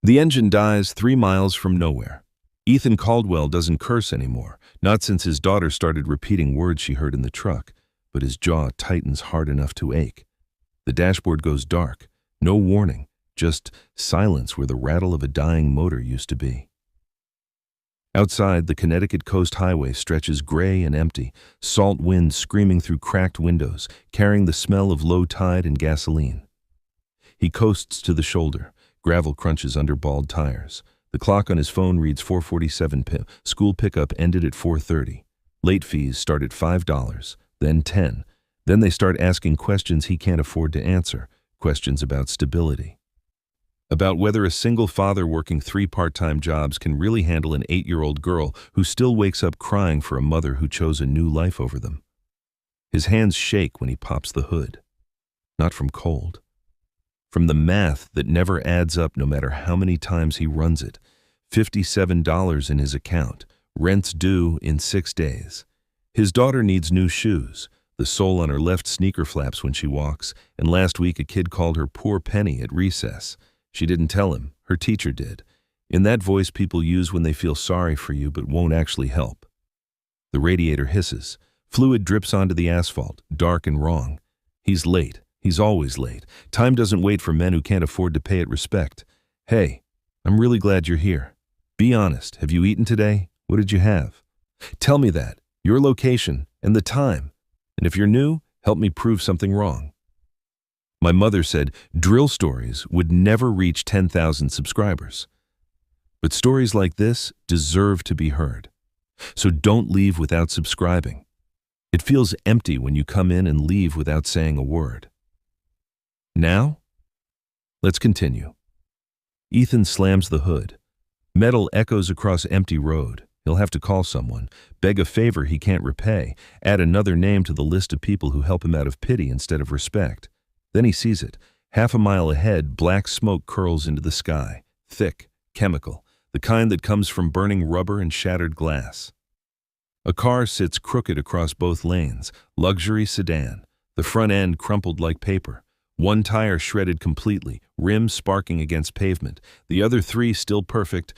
The engine dies 3 miles from nowhere. Ethan Caldwell doesn't curse anymore, not since his daughter started repeating words she heard in the truck, but his jaw tightens hard enough to ache. The dashboard goes dark, no warning, just silence where the rattle of a dying motor used to be. Outside, the Connecticut Coast Highway stretches gray and empty, salt wind screaming through cracked windows, carrying the smell of low tide and gasoline. He coasts to the shoulder. Gravel crunches under bald tires. The clock on his phone reads 4:47 p.m. School pickup ended at 4:30. Late fees start at $5, then $10. Then they start asking questions he can't afford to answer, questions about stability. About whether a single father working 3 part-time jobs can really handle an 8-year-old girl who still wakes up crying for a mother who chose a new life over them. His hands shake when he pops the hood. Not from cold. From the math that never adds up no matter how many times he runs it. $57 in his account. Rent's due in 6 days. His daughter needs new shoes. The sole on her left sneaker flaps when she walks, and last week a kid called her poor Penny at recess. She didn't tell him, her teacher did. In that voice people use when they feel sorry for you but won't actually help. The radiator hisses. Fluid drips onto the asphalt, dark and wrong. He's late. He's always late. Time doesn't wait for men who can't afford to pay it respect. Hey, I'm really glad you're here. Be honest, have you eaten today? What did you have? Tell me that, your location, and the time. And if you're new, help me prove something wrong. My mother said drill stories would never reach 10,000 subscribers. But stories like this deserve to be heard. So don't leave without subscribing. It feels empty when you come in and leave without saying a word. Now? Let's continue. Ethan slams the hood. Metal echoes across empty road. He'll have to call someone, beg a favor he can't repay, add another name to the list of people who help him out of pity instead of respect. Then he sees it. Half a mile ahead, black smoke curls into the sky. Thick, chemical, the kind that comes from burning rubber and shattered glass. A car sits crooked across both lanes, luxury sedan, the front end crumpled like paper. One tire shredded completely, rim sparking against pavement, the other 3 still perfect,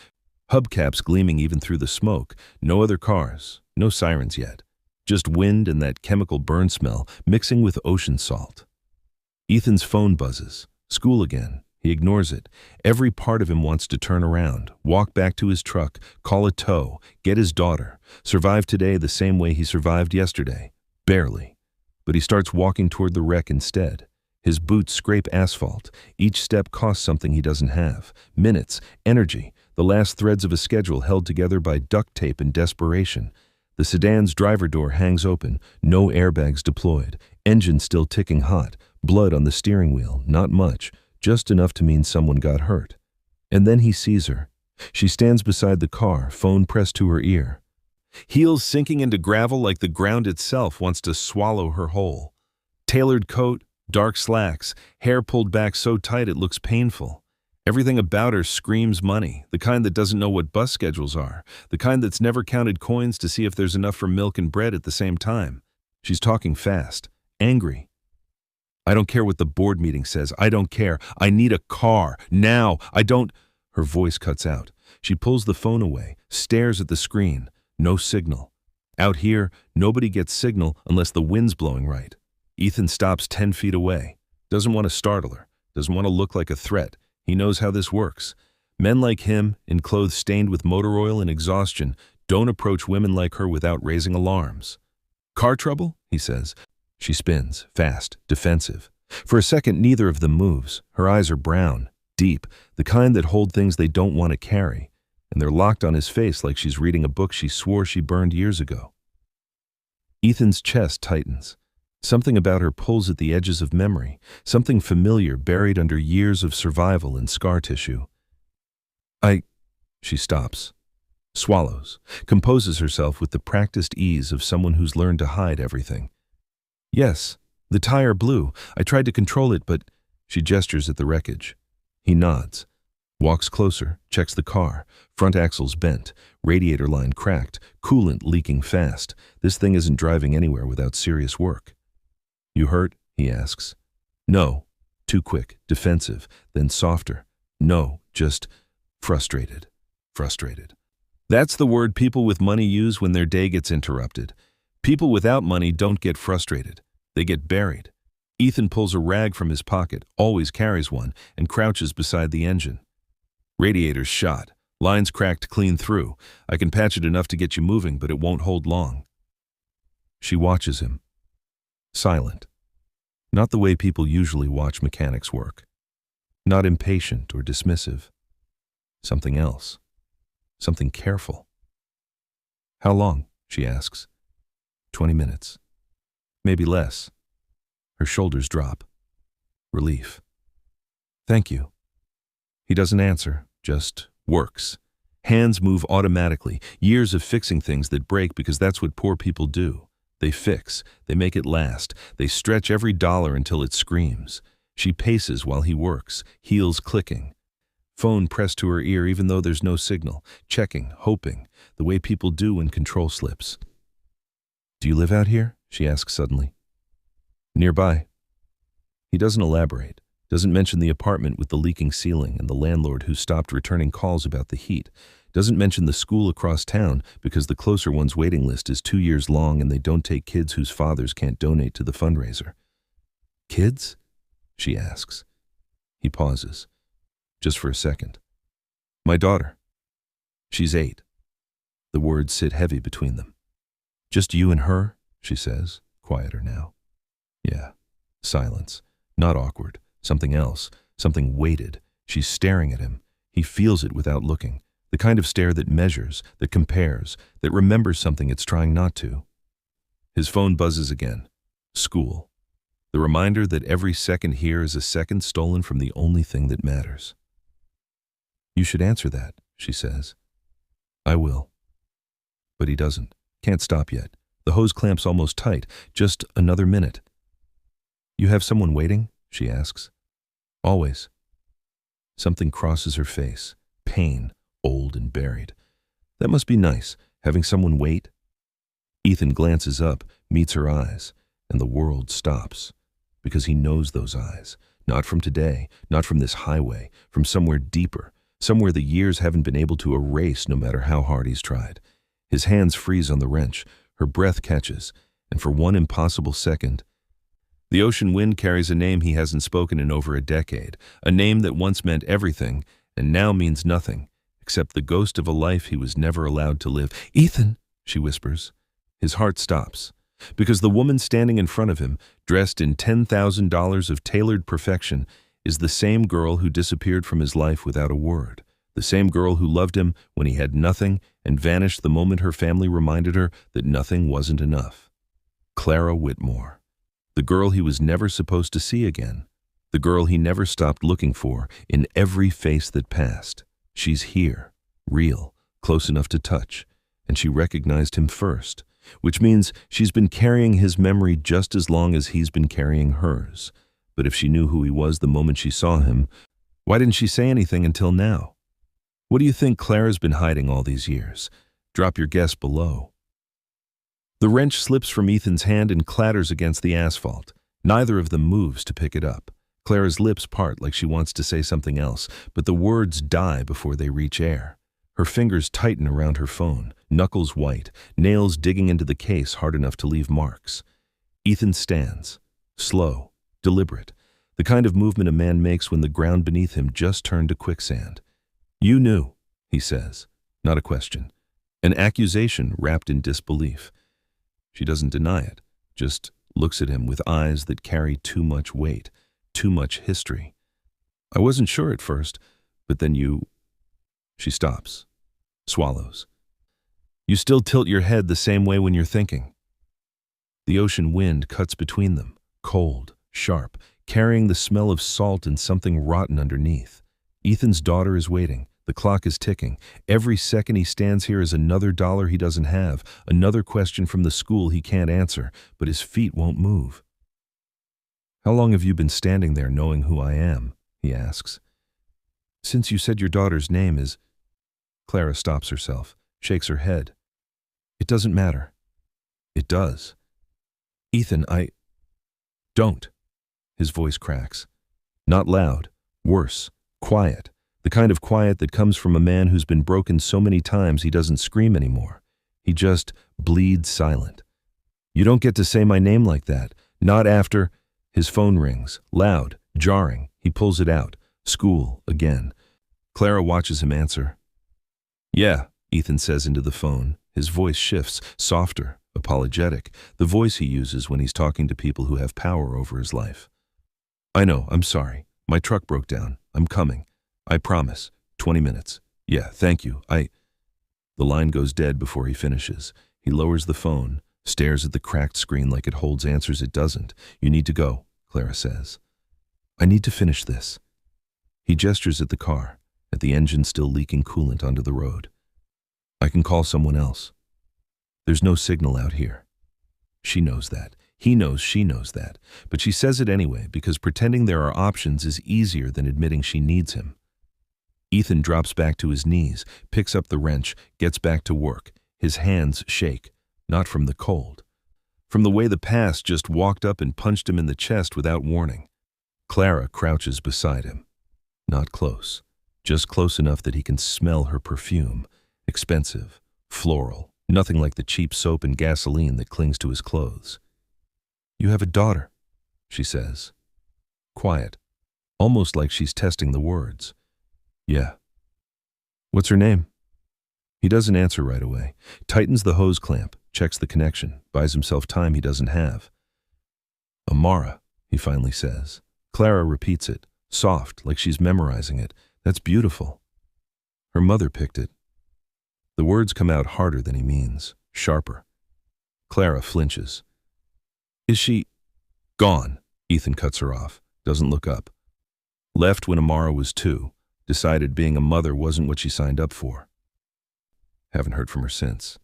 hubcaps gleaming even through the smoke. No other cars, no sirens yet. Just wind and that chemical burn smell mixing with ocean salt. Ethan's phone buzzes. School again. He ignores it. Every part of him wants to turn around, walk back to his truck, call a tow, get his daughter, survive today the same way he survived yesterday. Barely. But he starts walking toward the wreck instead. His boots scrape asphalt. Each step costs something he doesn't have. Minutes, energy, the last threads of a schedule held together by duct tape and desperation. The sedan's driver door hangs open, no airbags deployed, engine still ticking hot, blood on the steering wheel, not much, just enough to mean someone got hurt. And then he sees her. She stands beside the car, phone pressed to her ear. Heels sinking into gravel like the ground itself wants to swallow her whole. Tailored coat, dark slacks, hair pulled back so tight it looks painful. Everything about her screams money, the kind that doesn't know what bus schedules are, the kind that's never counted coins to see if there's enough for milk and bread at the same time. She's talking fast, angry. I don't care what the board meeting says. I don't care. I need a car. Now. I don't. Her voice cuts out. She pulls the phone away, stares at the screen. No signal. Out here, nobody gets signal unless the wind's blowing right. Ethan stops 10 feet away. Doesn't want to startle her. Doesn't want to look like a threat. He knows how this works. Men like him, in clothes stained with motor oil and exhaustion, don't approach women like her without raising alarms. Car trouble? He says. She spins, fast, defensive. For a second, neither of them moves. Her eyes are brown, deep, the kind that hold things they don't want to carry, and they're locked on his face like she's reading a book she swore she burned years ago. Ethan's chest tightens. Something about her pulls at the edges of memory, something familiar buried under years of survival and scar tissue. She stops, swallows, composes herself with the practiced ease of someone who's learned to hide everything. Yes, the tire blew. I tried to control it, but... She gestures at the wreckage. He nods, walks closer, checks the car. Front axle's bent, radiator line cracked, coolant leaking fast. This thing isn't driving anywhere without serious work. You hurt? He asks. No. Too quick, defensive, then softer. No, just Frustrated. Frustrated. That's the word people with money use when their day gets interrupted. People without money don't get frustrated. They get buried. Ethan pulls a rag from his pocket, always carries one, and crouches beside the engine. Radiator's shot. Lines cracked clean through. I can patch it enough to get you moving, but it won't hold long. She watches him. Silent. Not the way people usually watch mechanics work. Not impatient or dismissive. Something else. Something careful. How long? She asks. 20 minutes. Maybe less. Her shoulders drop. Relief. Thank you. He doesn't answer, just works. Hands move automatically, years of fixing things that break because that's what poor people do. They fix, they make it last, they stretch every dollar until it screams. She paces while he works, heels clicking. Phone pressed to her ear even though there's no signal, checking, hoping, the way people do when control slips. Do you live out here? She asks suddenly. Nearby. He doesn't elaborate, doesn't mention the apartment with the leaking ceiling and the landlord who stopped returning calls about the heat, doesn't mention the school across town because the closer one's waiting list is 2 years long and they don't take kids whose fathers can't donate to the fundraiser. Kids? She asks. He pauses. Just for a second. My daughter. She's 8. The words sit heavy between them. Just you and her? She says, quieter now. Yeah. Silence. Not awkward. Something else. Something weighted. She's staring at him. He feels it without looking. The kind of stare that measures, that compares, that remembers something it's trying not to. His phone buzzes again. School. The reminder that every second here is a second stolen from the only thing that matters. You should answer that, she says. I will. But he doesn't. Can't stop yet. The hose clamps almost tight. Just another minute. You have someone waiting? She asks. Always. Something crosses her face. Pain, old and buried. That must be nice, having someone wait. Ethan glances up, meets her eyes, and the world stops. Because he knows those eyes. Not from today, not from this highway, from somewhere deeper, somewhere the years haven't been able to erase no matter how hard he's tried. His hands freeze on the wrench, her breath catches, and for one impossible second, the ocean wind carries a name he hasn't spoken in over a decade, a name that once meant everything and now means nothing, except the ghost of a life he was never allowed to live. Ethan, she whispers. His heart stops, because the woman standing in front of him, dressed in $10,000 of tailored perfection, is the same girl who disappeared from his life without a word, the same girl who loved him when he had nothing and vanished the moment her family reminded her that nothing wasn't enough. Clara Whitmore. The girl he was never supposed to see again. The girl he never stopped looking for in every face that passed. She's here, real, close enough to touch, and she recognized him first, which means she's been carrying his memory just as long as he's been carrying hers. But if she knew who he was the moment she saw him, why didn't she say anything until now? What do you think Clara's been hiding all these years? Drop your guess below. The wrench slips from Ethan's hand and clatters against the asphalt. Neither of them moves to pick it up. Clara's lips part like she wants to say something else, but the words die before they reach air. Her fingers tighten around her phone, knuckles white, nails digging into the case hard enough to leave marks. Ethan stands, slow, deliberate, the kind of movement a man makes when the ground beneath him just turned to quicksand. You knew, he says, not a question. An accusation wrapped in disbelief. She doesn't deny it, just looks at him with eyes that carry too much weight, too much history. I wasn't sure at first, but then you... She stops, swallows. You still tilt your head the same way when you're thinking. The ocean wind cuts between them, cold, sharp, carrying the smell of salt and something rotten underneath. Ethan's daughter is waiting. The clock is ticking. Every second he stands here is another dollar he doesn't have, another question from the school he can't answer, but his feet won't move. How long have you been standing there knowing who I am? He asks. Since you said your daughter's name is... Clara stops herself, shakes her head. It doesn't matter. It does. Ethan, Don't. His voice cracks. Not loud. Worse. Quiet. The The kind of quiet that comes from a man who's been broken so many times he doesn't scream anymore. He just bleeds silent. You don't get to say my name like that. Not after. His phone rings, loud, jarring. He pulls it out. School, again. Clara watches him answer. Yeah, Ethan says into the phone. His voice shifts, softer, apologetic, the voice he uses when he's talking to people who have power over his life. I know, I'm sorry. My truck broke down. I'm coming. I promise. 20 minutes. Yeah, thank you. The line goes dead before he finishes. He lowers the phone, stares at the cracked screen like it holds answers it doesn't. You need to go, Clara says. I need to finish this. He gestures at the car, at the engine still leaking coolant onto the road. I can call someone else. There's no signal out here. She knows that. He knows she knows that. But she says it anyway because pretending there are options is easier than admitting she needs him. Ethan drops back to his knees, picks up the wrench, gets back to work. His hands shake, not from the cold. From the way the past just walked up and punched him in the chest without warning. Clara crouches beside him. Not close, just close enough that he can smell her perfume. Expensive, floral, nothing like the cheap soap and gasoline that clings to his clothes. You have a daughter, she says. Quiet, almost like she's testing the words. Yeah. What's her name? He doesn't answer right away, tightens the hose clamp, checks the connection, buys himself time he doesn't have. Amara, he finally says. Clara repeats it, soft, like she's memorizing it. That's beautiful. Her mother picked it. The words come out harder than he means, sharper. Clara flinches. Is she gone? Ethan cuts her off, doesn't look up. Left when Amara was 2, decided being a mother wasn't what she signed up for. Haven't heard from her since.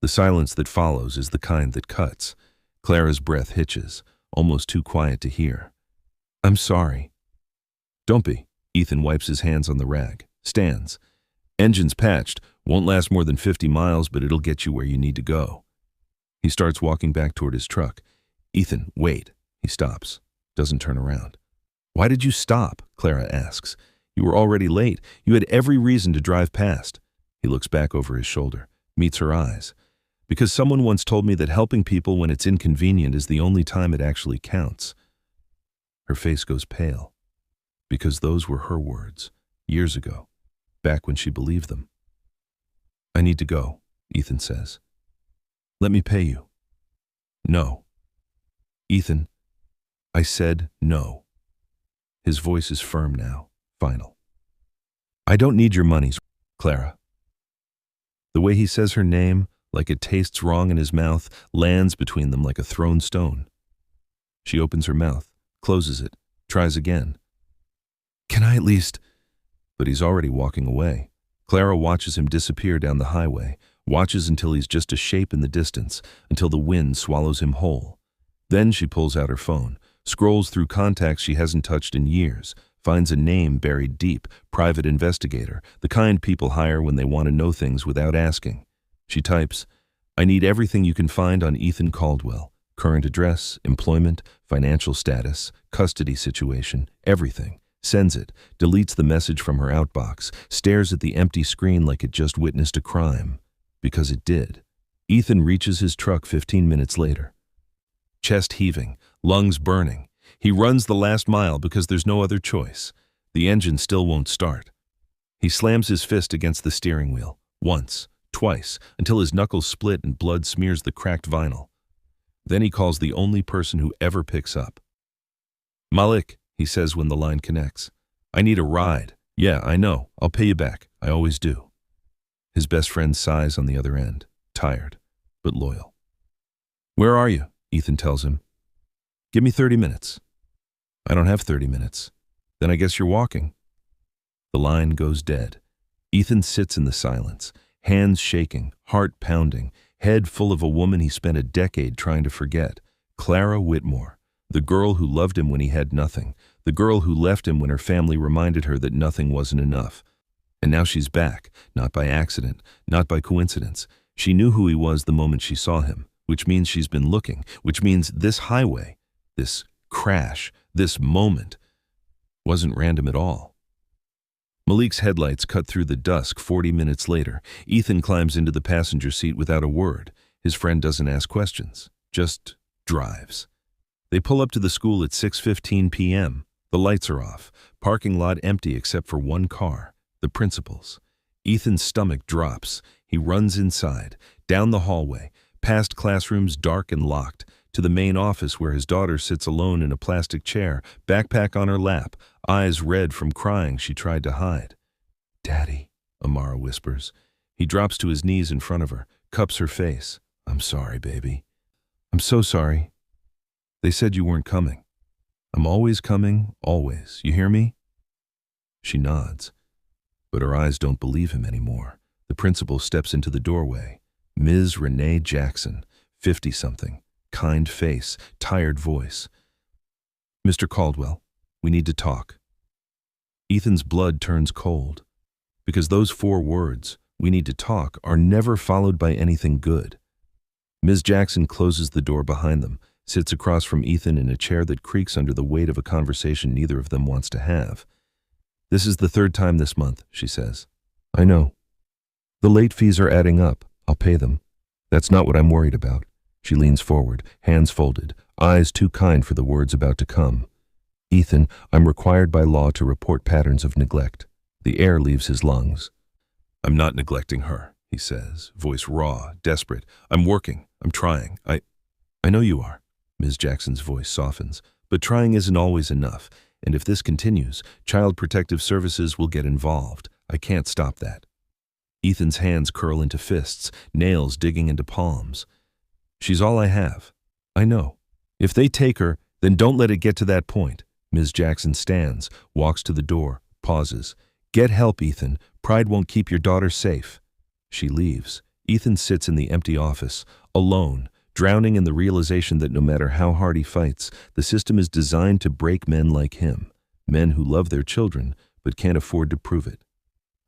The silence that follows is the kind that cuts. Clara's breath hitches, almost too quiet to hear. I'm sorry. Don't be. Ethan wipes his hands on the rag, stands. Engine's patched, won't last more than 50 miles, but it'll get you where you need to go. He starts walking back toward his truck. Ethan, wait. He stops, doesn't turn around. Why did you stop? Clara asks. You were already late. You had every reason to drive past. He looks back over his shoulder, meets her eyes. Because someone once told me that helping people when it's inconvenient is the only time it actually counts. Her face goes pale. Because those were her words, years ago, back when she believed them. I need to go, Ethan says. Let me pay you. No. Ethan, I said no. His voice is firm now, final. I don't need your money, Clara. The way he says her name, like it tastes wrong in his mouth, lands between them like a thrown stone. She opens her mouth, closes it, tries again. Can I at least... But he's already walking away. Clara watches him disappear down the highway, watches until he's just a shape in the distance, until the wind swallows him whole. Then she pulls out her phone, scrolls through contacts she hasn't touched in years, finds a name buried deep, private investigator, the kind people hire when they want to know things without asking. She types, I need everything you can find on Ethan Caldwell. Current address, employment, financial status, custody situation, everything. Sends it, deletes the message from her outbox, stares at the empty screen like it just witnessed a crime. Because it did. Ethan reaches his truck 15 minutes later. Chest heaving, lungs burning. He runs the last mile because there's no other choice. The engine still won't start. He slams his fist against the steering wheel, once, twice, until his knuckles split and blood smears the cracked vinyl. Then he calls the only person who ever picks up. Malik, he says when the line connects. I need a ride. Yeah, I know. I'll pay you back. I always do. His best friend sighs on the other end, tired, but loyal. Where are you? Ethan tells him. Give me 30 minutes. I don't have 30 minutes. Then I guess you're walking. The line goes dead. Ethan sits in the silence, hands shaking, heart pounding, head full of a woman he spent a decade trying to forget, Clara Whitmore, the girl who loved him when he had nothing, the girl who left him when her family reminded her that nothing wasn't enough. And now she's back, not by accident, not by coincidence. She knew who he was the moment she saw him, which means she's been looking, which means this highway, this crash, this moment, wasn't random at all. Malik's headlights cut through the dusk 40 minutes later. Ethan climbs into the passenger seat without a word. His friend doesn't ask questions, just drives. They pull up to the school at 6:15 p.m. The lights are off, parking lot empty except for one car, the principal's. Ethan's stomach drops. He runs inside, down the hallway, past classrooms dark and locked, to the main office where his daughter sits alone in a plastic chair, backpack on her lap, eyes red from crying she tried to hide. "Daddy," Amara whispers. He drops to his knees in front of her, cups her face. "I'm sorry, baby. I'm so sorry. They said you weren't coming. I'm always coming, always. You hear me?" She nods, but her eyes don't believe him anymore. The principal steps into the doorway. Ms. Renee Jackson, 50-something, kind face, tired voice. "Mr. Caldwell, we need to talk." Ethan's blood turns cold, because those 4 words, "we need to talk," are never followed by anything good. Ms. Jackson closes the door behind them, sits across from Ethan in a chair that creaks under the weight of a conversation neither of them wants to have. "This is the 3rd time this month," she says. "I know. The late fees are adding up. I'll pay them. That's not what I'm worried about." She leans forward, hands folded, eyes too kind for the words about to come. "Ethan, I'm required by law to report patterns of neglect." The air leaves his lungs. "I'm not neglecting her," he says, voice raw, desperate. "I'm working. I'm trying. I know you are." Ms. Jackson's voice softens. "But trying isn't always enough, and if this continues, Child Protective Services will get involved. I can't stop that." Ethan's hands curl into fists, nails digging into palms. "She's all I have. I know. If they take her, then don't let it get to that point." Ms. Jackson stands, walks to the door, pauses. "Get help, Ethan. Pride won't keep your daughter safe." She leaves. Ethan sits in the empty office, alone, drowning in the realization that no matter how hard he fights, the system is designed to break men like him, men who love their children but can't afford to prove it.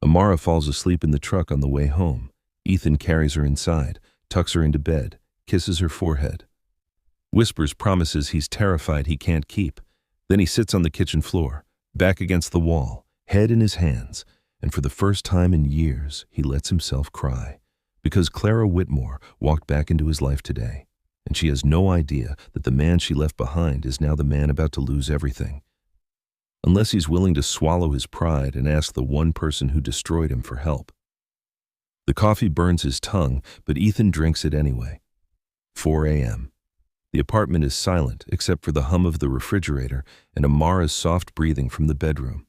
Amara falls asleep in the truck on the way home. Ethan carries her inside, tucks her into bed, kisses her forehead. Whispers promises he's terrified he can't keep. Then he sits on the kitchen floor, back against the wall, head in his hands, and for the first time in years, he lets himself cry. Because Clara Whitmore walked back into his life today, and she has no idea that the man she left behind is now the man about to lose everything. Unless he's willing to swallow his pride and ask the one person who destroyed him for help. The coffee burns his tongue, but Ethan drinks it anyway. 4 a.m. The apartment is silent except for the hum of the refrigerator and Amara's soft breathing from the bedroom.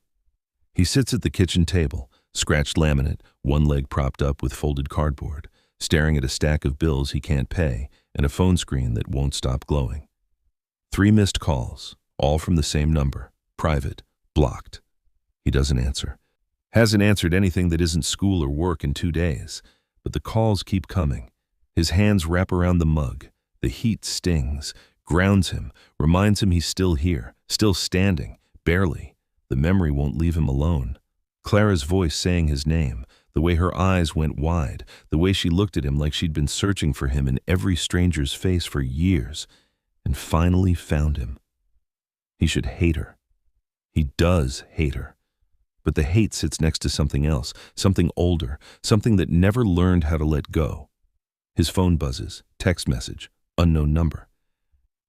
He sits at the kitchen table, scratched laminate, one leg propped up with folded cardboard, staring at a stack of bills he can't pay and a phone screen that won't stop glowing. 3 missed calls, all from the same number, private, blocked. He doesn't answer. Hasn't answered anything that isn't school or work in 2 days, but the calls keep coming. His hands wrap around the mug. The heat stings, grounds him, reminds him he's still here, still standing, barely. The memory won't leave him alone. Clara's voice saying his name, the way her eyes went wide, the way she looked at him like she'd been searching for him in every stranger's face for years, and finally found him. He should hate her. He does hate her. But the hate sits next to something else, something older, something that never learned how to let go. His phone buzzes, text message, unknown number.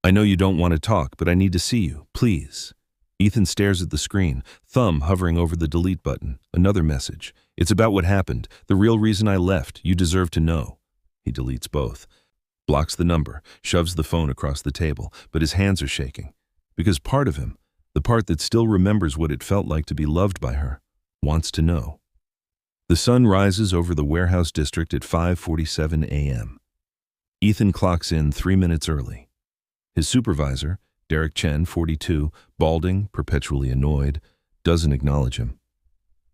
"I know you don't want to talk, but I need to see you, please." Ethan stares at the screen, thumb hovering over the delete button. Another message. "It's about what happened, the real reason I left. You deserve to know." He deletes both. Blocks the number, shoves the phone across the table, but his hands are shaking. Because part of him, the part that still remembers what it felt like to be loved by her, wants to know. The sun rises over the warehouse district at 5:47 a.m. Ethan clocks in 3 minutes early. His supervisor, Derek Chen, 42, balding, perpetually annoyed, doesn't acknowledge him.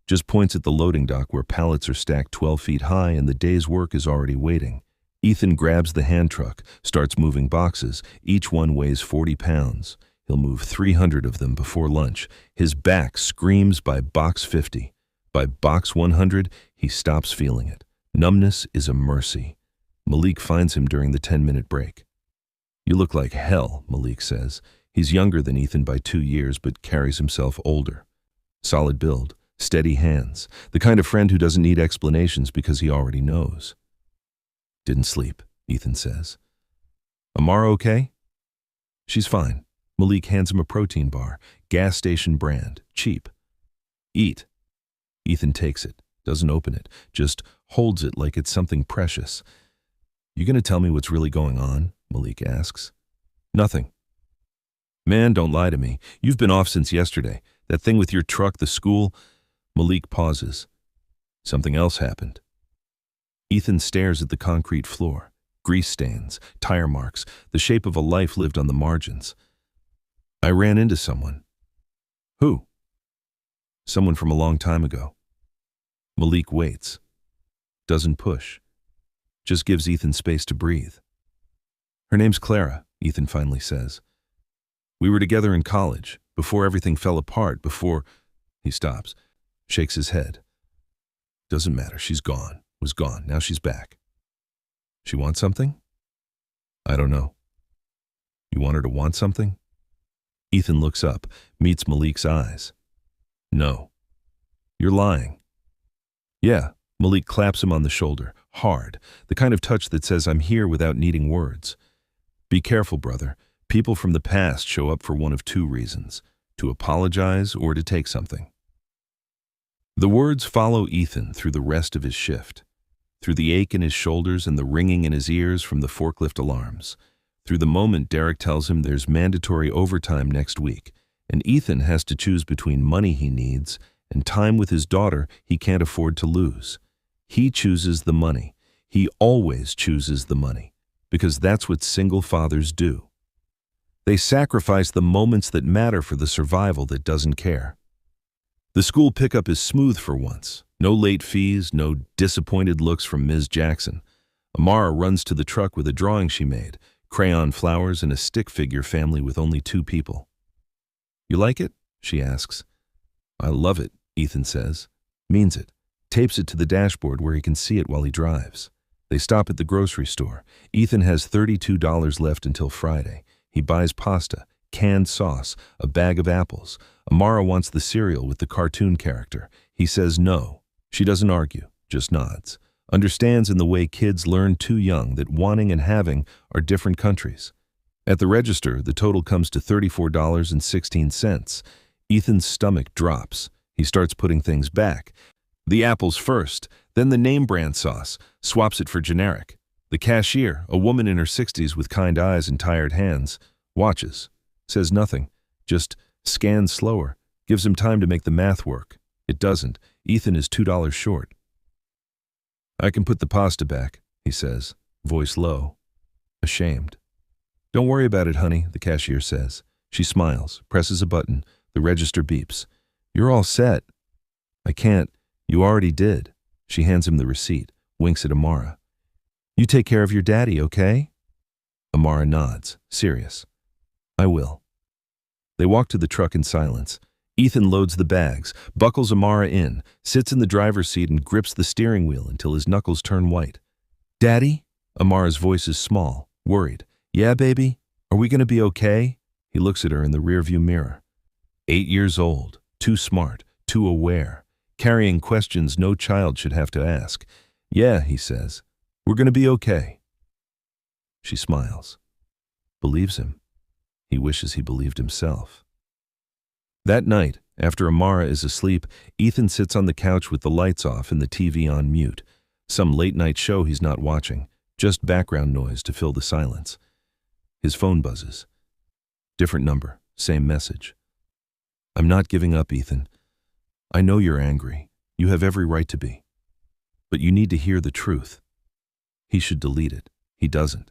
Just points at the loading dock where pallets are stacked 12 feet high and the day's work is already waiting. Ethan grabs the hand truck, starts moving boxes. Each one weighs 40 pounds. He'll move 300 of them before lunch. His back screams by box 50. By box 100, he stops feeling it. Numbness is a mercy. Malik finds him during the 10-minute break. "You look like hell," Malik says. He's younger than Ethan by 2 years, but carries himself older. Solid build, Steady hands, the kind of friend who doesn't need explanations because he already knows. Didn't sleep, Ethan says. Amara okay? She's fine. Malik hands him a protein bar, gas station brand, cheap. Eat. Ethan takes it, doesn't open it, just holds it like it's something precious. You gonna tell me what's really going on? Malik asks. Nothing. Man, don't lie to me. You've been off since yesterday. That thing with your truck, the school. Malik pauses. Something else happened. Ethan stares at the concrete floor. Grease stains, tire marks, the shape of a life lived on the margins. I ran into someone. Who? Someone from a long time ago. Malik waits. Doesn't push. Just gives Ethan space to breathe. Her name's Clara, Ethan finally says. We were together in college, before everything fell apart, before... He stops, shakes his head. Doesn't matter, she's gone, was gone, now she's back. She wants something? I don't know. You want her to want something? Ethan looks up, meets Malik's eyes. No. You're lying. Yeah, Malik claps him on the shoulder, hard, the kind of touch that says I'm here without needing words. Be careful, brother. People from the past show up for one of two reasons, to apologize or to take something. The words follow Ethan through the rest of his shift, through the ache in his shoulders and the ringing in his ears from the forklift alarms, through the moment Derek tells him there's mandatory overtime next week, and Ethan has to choose between money he needs and time with his daughter he can't afford to lose. He chooses the money. He always chooses the money, because that's what single fathers do. They sacrifice the moments that matter for the survival that doesn't care. The school pickup is smooth for once. No late fees, no disappointed looks from Ms. Jackson. Amara runs to the truck with a drawing she made, crayon flowers and a stick figure family with only 2 people. You like it? She asks. I love it, Ethan says. Means it. Tapes it to the dashboard where he can see it while he drives. They stop at the grocery store. Ethan has $32 left until Friday. He buys pasta, canned sauce, a bag of apples. Amara wants the cereal with the cartoon character. He says no. She doesn't argue, just nods. Understands in the way kids learn too young that wanting and having are different countries. At the register, the total comes to $34.16. Ethan's stomach drops. He starts putting things back. The apples first, then the name brand sauce, swaps it for generic. The cashier, a woman in her 60s with kind eyes and tired hands, watches, says nothing, just scans slower, gives him time to make the math work. It doesn't. Ethan is $2 short. I can put the pasta back, he says, voice low, ashamed. Don't worry about it, honey, the cashier says. She smiles, presses a button, the register beeps. You're all set. I can't. You already did. She hands him the receipt, winks at Amara. You take care of your daddy, okay? Amara nods, serious. I will. They walk to the truck in silence. Ethan loads the bags, buckles Amara in, sits in the driver's seat and grips the steering wheel until his knuckles turn white. Daddy? Amara's voice is small, worried. Yeah, baby? Are we going to be okay? He looks at her in the rearview mirror. 8 years old, too smart, too aware, carrying questions no child should have to ask. Yeah, he says. We're going to be okay. She smiles. Believes him. He wishes he believed himself. That night, after Amara is asleep, Ethan sits on the couch with the lights off and the TV on mute. Some late-night show he's not watching, just background noise to fill the silence. His phone buzzes. Different number, same message. I'm not giving up, Ethan. I know you're angry. You have every right to be. But you need to hear the truth. He should delete it. He doesn't.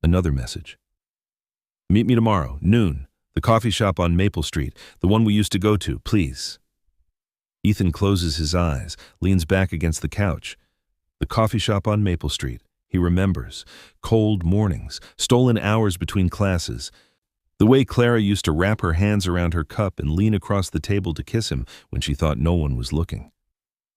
Another message. Meet me tomorrow, noon. The coffee shop on Maple Street, the one we used to go to, please. Ethan closes his eyes, leans back against the couch. The coffee shop on Maple Street. He remembers. Cold mornings, stolen hours between classes. The way Clara used to wrap her hands around her cup and lean across the table to kiss him when she thought no one was looking.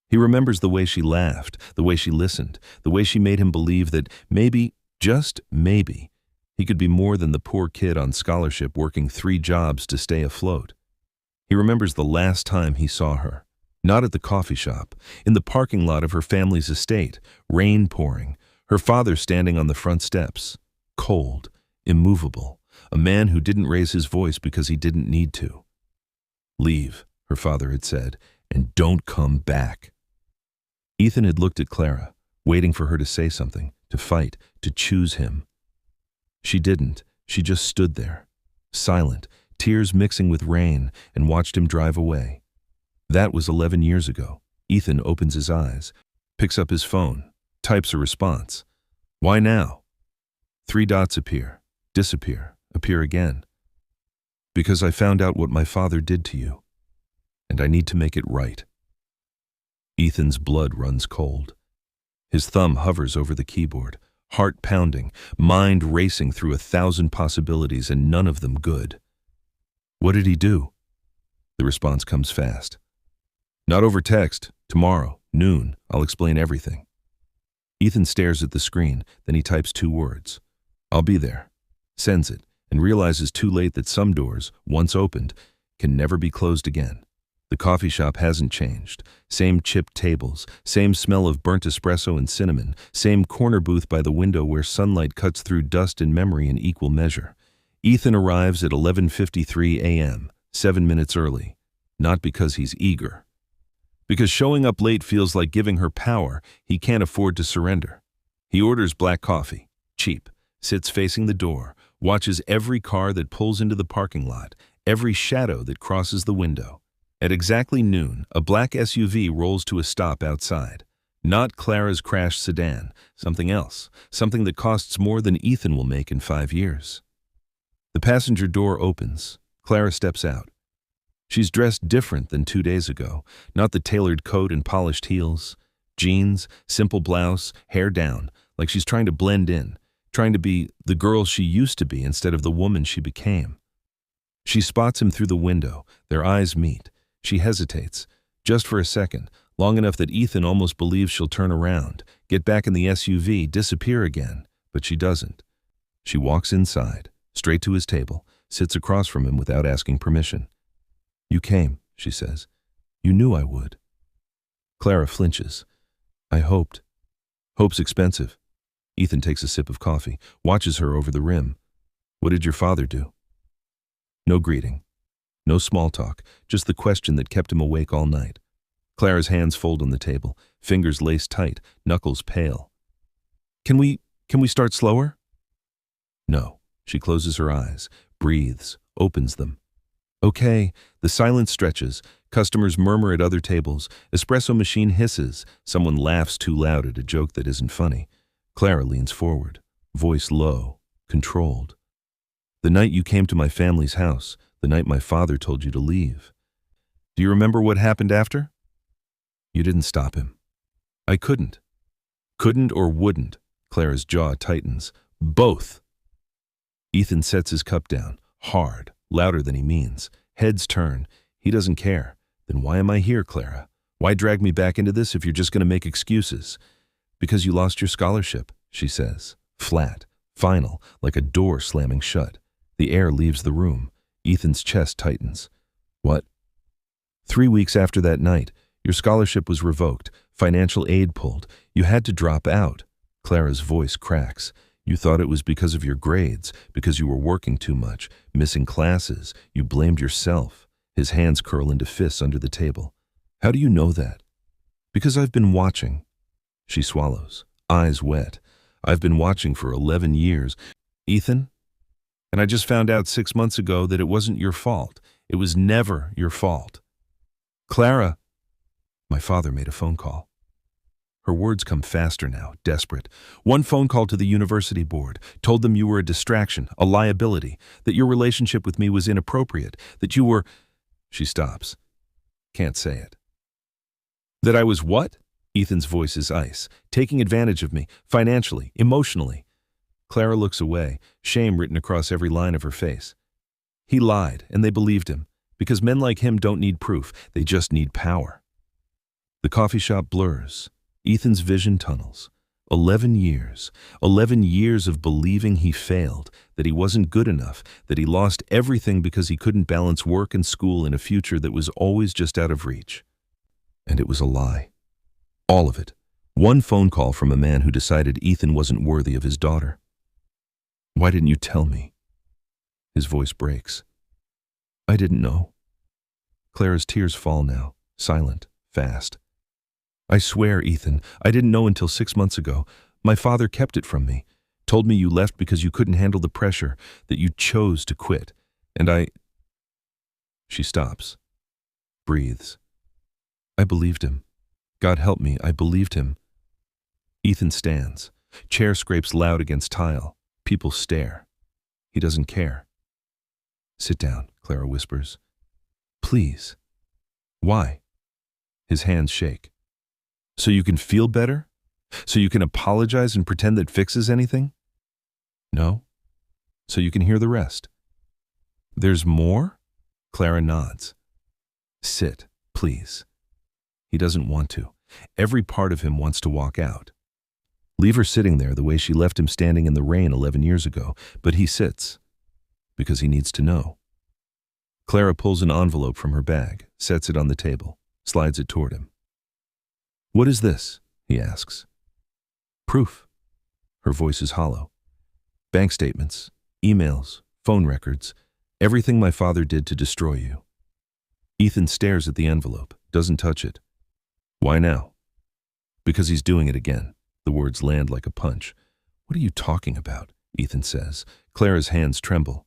He remembers the way she laughed, the way she listened, the way she made him believe that maybe, just maybe, he could be more than the poor kid on scholarship working 3 jobs to stay afloat. He remembers the last time he saw her, Not at the coffee shop, in the parking lot of her family's estate, rain pouring, her father standing on the front steps, cold, immovable, a man who didn't raise his voice because he didn't need to. "Leave," her father had said, "and don't come back." Ethan had looked at Clara, waiting for her to say something, to fight, to choose him. She didn't. She just stood there, silent, tears mixing with rain, and watched him drive away. That was 11 years ago. Ethan opens his eyes, picks up his phone, types a response. "Why now?" 3 dots appear, disappear, appear again. "Because I found out what my father did to you, and I need to make it right." Ethan's blood runs cold. His thumb hovers over the keyboard, heart pounding, mind racing through 1,000 possibilities and none of them good. "What did he do?" The response comes fast. "Not over text. Tomorrow, noon, I'll explain everything." Ethan stares at the screen, then he types 2 words. "I'll be there." Sends it, and realizes too late that some doors, once opened, can never be closed again. The coffee shop hasn't changed. Same chipped tables, same smell of burnt espresso and cinnamon, same corner booth by the window where sunlight cuts through dust and memory in equal measure. Ethan arrives at 11:53 a.m., 7 minutes early. Not because he's eager. Because showing up late feels like giving her power he can't afford to surrender. He orders black coffee, cheap, sits facing the door, watches every car that pulls into the parking lot, every shadow that crosses the window. At exactly noon, a black SUV rolls to a stop outside. Not Clara's crashed sedan, something else, something that costs more than Ethan will make in 5 years. The passenger door opens. Clara steps out. She's dressed different than 2 days ago, not the tailored coat and polished heels. Jeans, simple blouse, hair down, like she's trying to blend in, trying to be the girl she used to be instead of the woman she became. She spots him through the window. Their eyes meet. She hesitates, just for a second, long enough that Ethan almost believes she'll turn around, get back in the SUV, disappear again, but she doesn't. She walks inside, straight to his table, sits across from him without asking permission. "You came," she says. "You knew I would." Clara flinches. "I hoped." Hope's expensive. Ethan takes a sip of coffee, watches her over the rim. "What did your father do?" No greeting. No small talk, just the question that kept him awake all night. Clara's hands fold on the table, fingers laced tight, knuckles pale. Can we start slower?" No. She closes her eyes, breathes, opens them. "Okay." The silence stretches. Customers murmur at other tables. Espresso machine hisses. Someone laughs too loud at a joke that isn't funny. Clara leans forward, voice low, controlled. "The night you came to my family's house, the night my father told you to leave. Do you remember what happened after?" "You didn't stop him." "I couldn't." "Couldn't or wouldn't?" Clara's jaw tightens. "Both." Ethan sets his cup down, hard, louder than he means. Heads turn. He doesn't care. "Then why am I here, Clara? Why drag me back into this if you're just going to make excuses?" "Because you lost your scholarship," she says, flat, final, like a door slamming shut. The air leaves the room. Ethan's chest tightens. "What?" 3 weeks after that night, your scholarship was revoked, financial aid pulled. You had to drop out. Clara's voice cracks. "You thought it was because of your grades, because you were working too much, missing classes. You blamed yourself." His hands curl into fists under the table. "How do you know that?" "Because I've been watching." She swallows, eyes wet. "I've been watching for 11 years. Ethan? And I just found out 6 months ago that it wasn't your fault. It was never your fault." "Clara." "My father made a phone call." Her words come faster now, desperate. "One phone call to the university board, told them you were a distraction, a liability, that your relationship with me was inappropriate, that you were—" She stops. Can't say it. "That I was what?" Ethan's voice is ice. "Taking advantage of me, financially, emotionally." Clara looks away, shame written across every line of her face. He lied, and they believed him, because men like him don't need proof, they just need power. The coffee shop blurs. Ethan's vision tunnels. 11 years. 11 years of believing he failed, that he wasn't good enough, that he lost everything because he couldn't balance work and school in a future that was always just out of reach. And it was a lie. All of it. One phone call from a man who decided Ethan wasn't worthy of his daughter. Why didn't you tell me? His voice breaks. I didn't know. Clara's tears fall now, silent, fast. I swear, Ethan, I didn't know until 6 months ago. My father kept it from me, told me you left because you couldn't handle the pressure, that you chose to quit. And I... She stops, breathes. I believed him. God help me, I believed him. Ethan stands. Chair scrapes loud against tile. People stare. He doesn't care. Sit down, Clara whispers. Please. Why? His hands shake. So you can feel better? So you can apologize and pretend that fixes anything? No. So you can hear the rest. There's more? Clara nods. Sit, please. He doesn't want to. Every part of him wants to walk out. Leave her sitting there the way she left him standing in the rain 11 years ago, but he sits. Because he needs to know. Clara pulls an envelope from her bag, sets it on the table, slides it toward him. What is this? He asks. Proof. Her voice is hollow. Bank statements, emails, phone records, everything my father did to destroy you. Ethan stares at the envelope, doesn't touch it. Why now? Because he's doing it again. The words land like a punch. What are you talking about? Ethan says. Clara's hands tremble.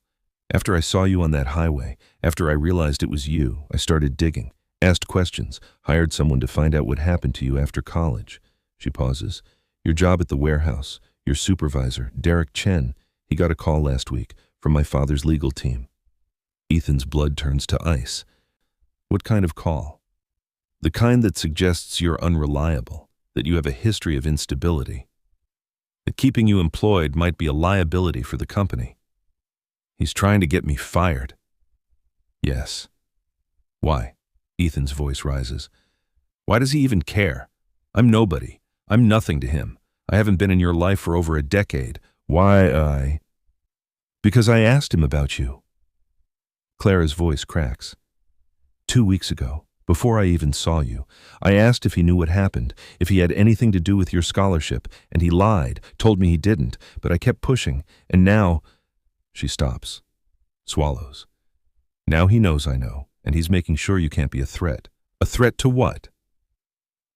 After I saw you on that highway, after I realized it was you, I started digging, asked questions, hired someone to find out what happened to you after college. She pauses. Your job at the warehouse, your supervisor, Derek Chen, he got a call last week from my father's legal team. Ethan's blood turns to ice. What kind of call? The kind that suggests you're unreliable, that you have a history of instability, that keeping you employed might be a liability for the company. He's trying to get me fired. Yes. Why? Ethan's voice rises. Why does he even care? I'm nobody. I'm nothing to him. I haven't been in your life for over a decade. Why, Because I asked him about you. Clara's voice cracks. 2 weeks ago, before I even saw you, I asked if he knew what happened, if he had anything to do with your scholarship, and he lied, told me he didn't, but I kept pushing, and now... She stops, swallows. Now he knows I know, and he's making sure you can't be a threat. A threat to what?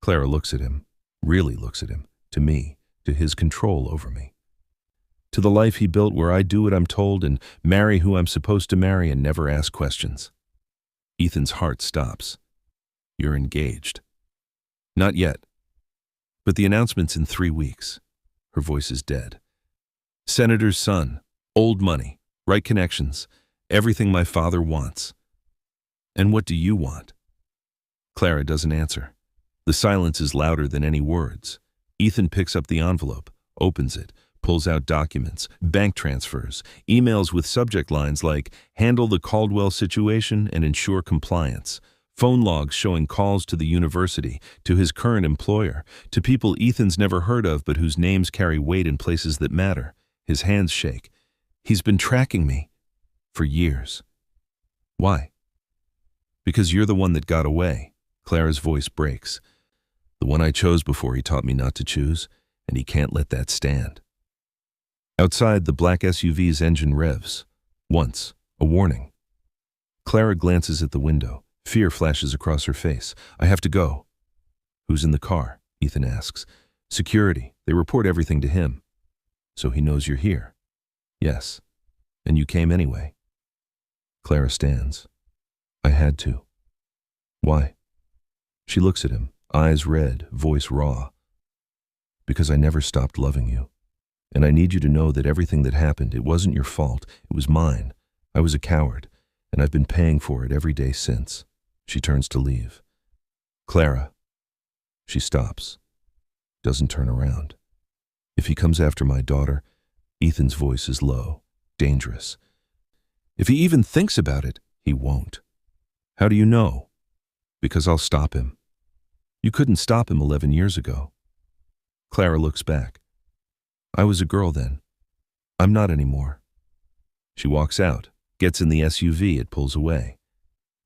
Clara looks at him, really looks at him, to me, to his control over me. To the life he built where I do what I'm told and marry who I'm supposed to marry and never ask questions. Ethan's heart stops. You're engaged. Not yet. But the announcement's in 3 weeks. Her voice is dead. Senator's son, old money, right connections, everything my father wants. And what do you want? Clara doesn't answer. The silence is louder than any words. Ethan picks up the envelope, opens it, pulls out documents, bank transfers, emails with subject lines like, handle the Caldwell situation and ensure compliance, phone logs showing calls to the university, to his current employer, to people Ethan's never heard of but whose names carry weight in places that matter. His hands shake. He's been tracking me for years. Why? Because you're the one that got away. Clara's voice breaks. The one I chose before he taught me not to choose, and he can't let that stand. Outside, the black SUV's engine revs. Once, a warning. Clara glances at the window. Fear flashes across her face. I have to go. Who's in the car? Ethan asks. Security. They report everything to him. So he knows you're here. Yes. And you came anyway. Clara stands. I had to. Why? She looks at him, eyes red, voice raw. Because I never stopped loving you. And I need you to know that everything that happened, it wasn't your fault. It was mine. I was a coward, and I've been paying for it every day since. She turns to leave. Clara. She stops. Doesn't turn around. If he comes after my daughter, Ethan's voice is low, dangerous. If he even thinks about it, he won't. How do you know? Because I'll stop him. You couldn't stop him 11 years ago. Clara looks back. I was a girl then. I'm not anymore. She walks out, gets in the SUV, it pulls away.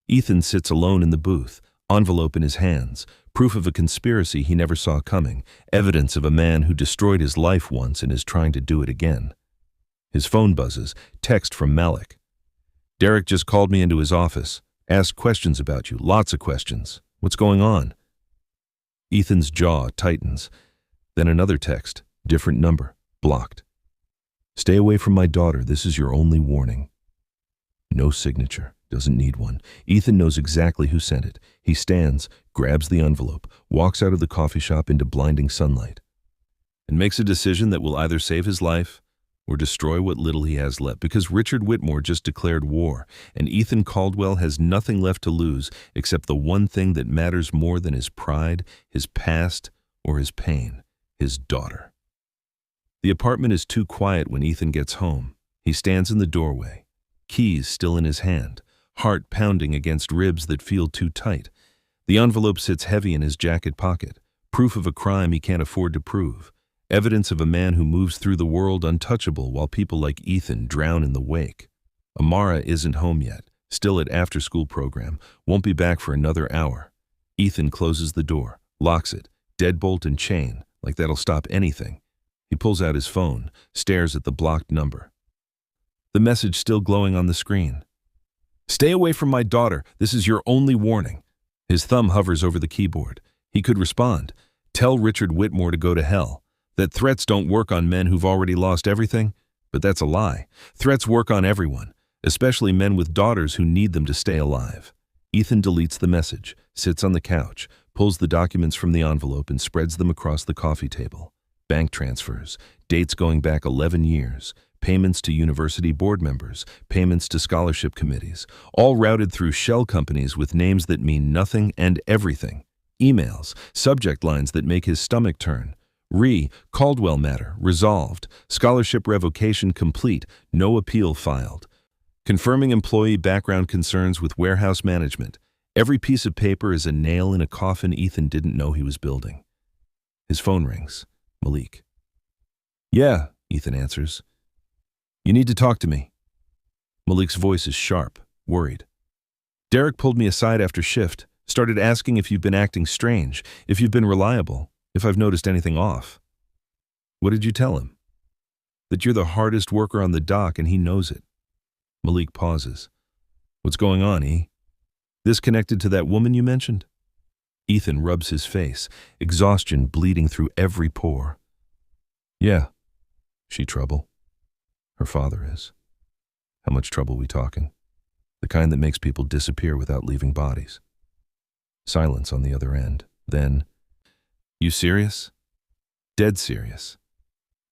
Ethan sits alone in the booth, Envelope in his hands, proof of a conspiracy he never saw coming, evidence of a man who destroyed his life once and is trying to do it again. His phone buzzes, text from Malik. Derek just called me into his office, asked questions about you, lots of questions. What's going on? Ethan's jaw tightens. Then another text, different number, blocked. Stay away from my daughter, this is your only warning. No signature, doesn't need one. Ethan knows exactly who sent it. He stands, grabs the envelope, walks out of the coffee shop into blinding sunlight, and makes a decision that will either save his life or destroy what little he has left, because Richard Whitmore just declared war, and Ethan Caldwell has nothing left to lose except the one thing that matters more than his pride, his past, or his pain, his daughter. The apartment is too quiet when Ethan gets home. He stands in the doorway, keys still in his hand, heart pounding against ribs that feel too tight. The envelope sits heavy in his jacket pocket, proof of a crime he can't afford to prove. Evidence of a man who moves through the world untouchable while people like Ethan drown in the wake. Amara isn't home yet, still at after-school program, won't be back for another hour. Ethan closes the door, locks it, deadbolt and chain, like that'll stop anything. He pulls out his phone, stares at the blocked number. The message still glowing on the screen. Stay away from my daughter, this is your only warning. His thumb hovers over the keyboard. He could respond, tell Richard Whitmore to go to hell. That threats don't work on men who've already lost everything? But that's a lie. Threats work on everyone, especially men with daughters who need them to stay alive. Ethan deletes the message, sits on the couch, pulls the documents from the envelope and spreads them across the coffee table. Bank transfers, dates going back 11 years, payments to university board members, payments to scholarship committees, all routed through shell companies with names that mean nothing and everything. Emails, subject lines that make his stomach turn. Caldwell matter, resolved. Scholarship revocation complete, no appeal filed. Confirming employee background concerns with warehouse management. Every piece of paper is a nail in a coffin Ethan didn't know he was building. His phone rings. Malik. Yeah, Ethan answers. You need to talk to me. Malik's voice is sharp, worried. Derek pulled me aside after shift, started asking if you've been acting strange, if you've been reliable. If I've noticed anything off. What did you tell him? That you're the hardest worker on the dock and he knows it. Malik pauses. What's going on, E? This connected to that woman you mentioned? Ethan rubs his face, exhaustion bleeding through every pore. Yeah. She trouble? Her father is. How much trouble we talking? The kind that makes people disappear without leaving bodies. Silence on the other end. Then, you serious? Dead serious.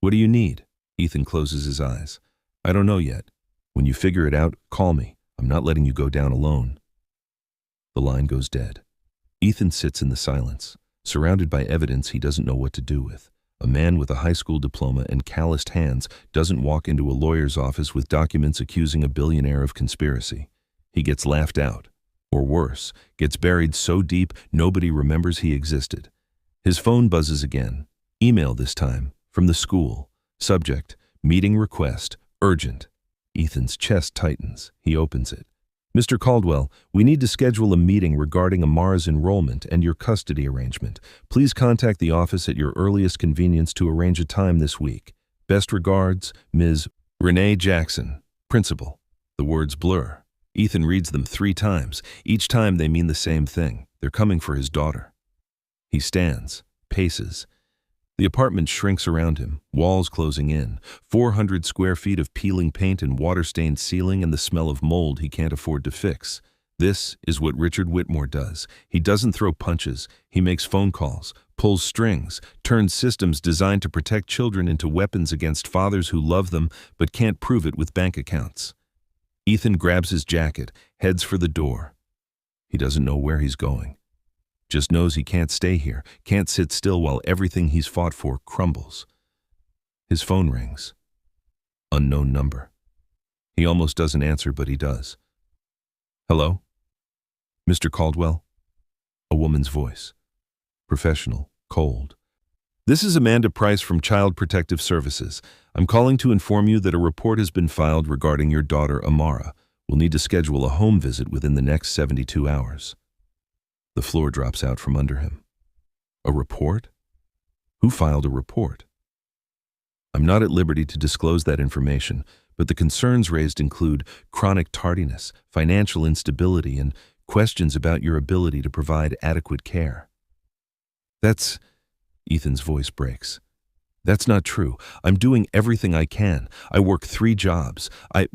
What do you need? Ethan closes his eyes. I don't know yet. When you figure it out, call me. I'm not letting you go down alone. The line goes dead. Ethan sits in the silence, surrounded by evidence he doesn't know what to do with. A man with a high school diploma and calloused hands doesn't walk into a lawyer's office with documents accusing a billionaire of conspiracy. He gets laughed out. Or worse, gets buried so deep nobody remembers he existed. His phone buzzes again. Email this time, from the school. Subject, meeting request, urgent. Ethan's chest tightens. He opens it. Mr. Caldwell, we need to schedule a meeting regarding Amara's enrollment and your custody arrangement. Please contact the office at your earliest convenience to arrange a time this week. Best regards, Ms. Renee Jackson, Principal. The words blur. Ethan reads them 3 times. Each time they mean the same thing. They're coming for his daughter. He stands, paces. The apartment shrinks around him, walls closing in, 400 square feet of peeling paint and water-stained ceiling and the smell of mold he can't afford to fix. This is what Richard Whitmore does. He doesn't throw punches. He makes phone calls, pulls strings, turns systems designed to protect children into weapons against fathers who love them but can't prove it with bank accounts. Ethan grabs his jacket, heads for the door. He doesn't know where he's going. Just knows he can't stay here, can't sit still while everything he's fought for crumbles. His phone rings. Unknown number. He almost doesn't answer, but he does. Hello? Mr. Caldwell? A woman's voice. Professional, cold. This is Amanda Price from Child Protective Services. I'm calling to inform you that a report has been filed regarding your daughter, Amara. We'll need to schedule a home visit within the next 72 hours. The floor drops out from under him. A report? Who filed a report? I'm not at liberty to disclose that information, but the concerns raised include chronic tardiness, financial instability, and questions about your ability to provide adequate care. Ethan's voice breaks. That's not true. I'm doing everything I can. I work 3 jobs. I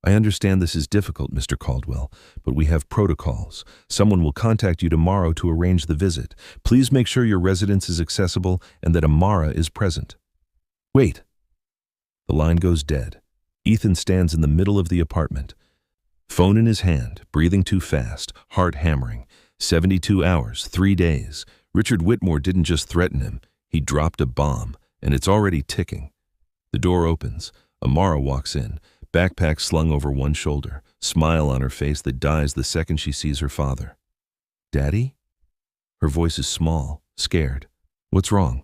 understand this is difficult, Mr. Caldwell, but we have protocols. Someone will contact you tomorrow to arrange the visit. Please make sure your residence is accessible and that Amara is present. Wait. The line goes dead. Ethan stands in the middle of the apartment. Phone in his hand, breathing too fast, heart hammering. 72 hours, 3 days. Richard Whitmore didn't just threaten him. He dropped a bomb, and it's already ticking. The door opens. Amara walks in, backpack slung over one shoulder, smile on her face that dies the second she sees her father. Daddy? Her voice is small, scared. What's wrong?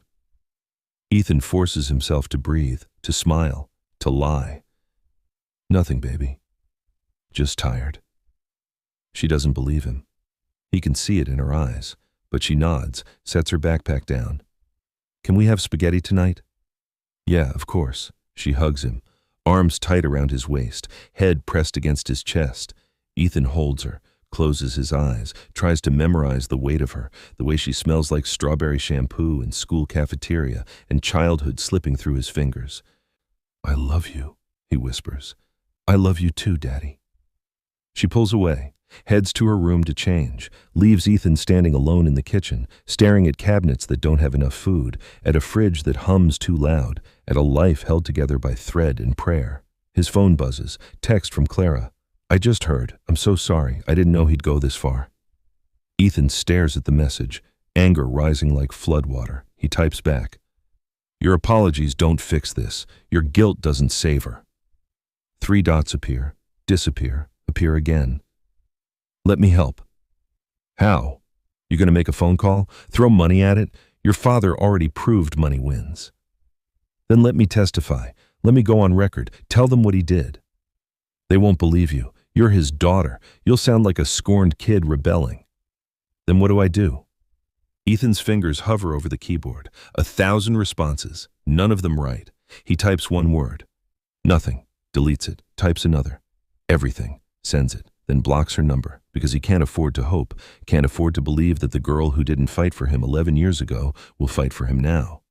Ethan forces himself to breathe, to smile, to lie. Nothing, baby. Just tired. She doesn't believe him. He can see it in her eyes, but she nods, sets her backpack down. Can we have spaghetti tonight? Yeah, of course. She hugs him, arms tight around his waist, head pressed against his chest. Ethan holds her, closes his eyes, tries to memorize the weight of her, the way she smells like strawberry shampoo in school cafeteria, and childhood slipping through his fingers. I love you, he whispers. I love you too, Daddy. She pulls away, heads to her room to change, leaves Ethan standing alone in the kitchen, staring at cabinets that don't have enough food, at a fridge that hums too loud, at a life held together by thread and prayer. His phone buzzes, text from Clara. I just heard. I'm so sorry. I didn't know he'd go this far. Ethan stares at the message, anger rising like floodwater. He types back. Your apologies don't fix this. Your guilt doesn't save her. 3 dots appear, disappear, appear again. Let me help. How? You gonna make a phone call? Throw money at it? Your father already proved money wins. Then let me testify. Let me go on record. Tell them what he did. They won't believe you. You're his daughter. You'll sound like a scorned kid rebelling. Then what do? Ethan's fingers hover over the keyboard. 1,000 responses, none of them right. He types one word. Nothing. Deletes it. Types another. Everything. Sends it. Then blocks her number because he can't afford to hope, can't afford to believe that the girl who didn't fight for him 11 years ago will fight for him now.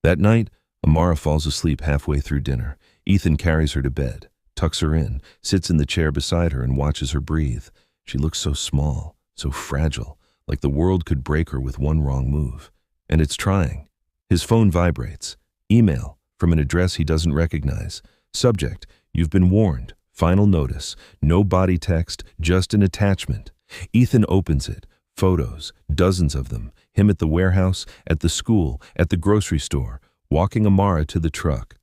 That night, Amara falls asleep halfway through dinner. Ethan carries her to bed, tucks her in, sits in the chair beside her and watches her breathe. She looks so small, so fragile, like the world could break her with one wrong move. And it's trying. His phone vibrates. Email from an address he doesn't recognize. Subject, you've been warned. Final notice. No body text, just an attachment. Ethan opens it. Photos, dozens of them. Him at the warehouse, at the school, at the grocery store, walking Amara to the truck.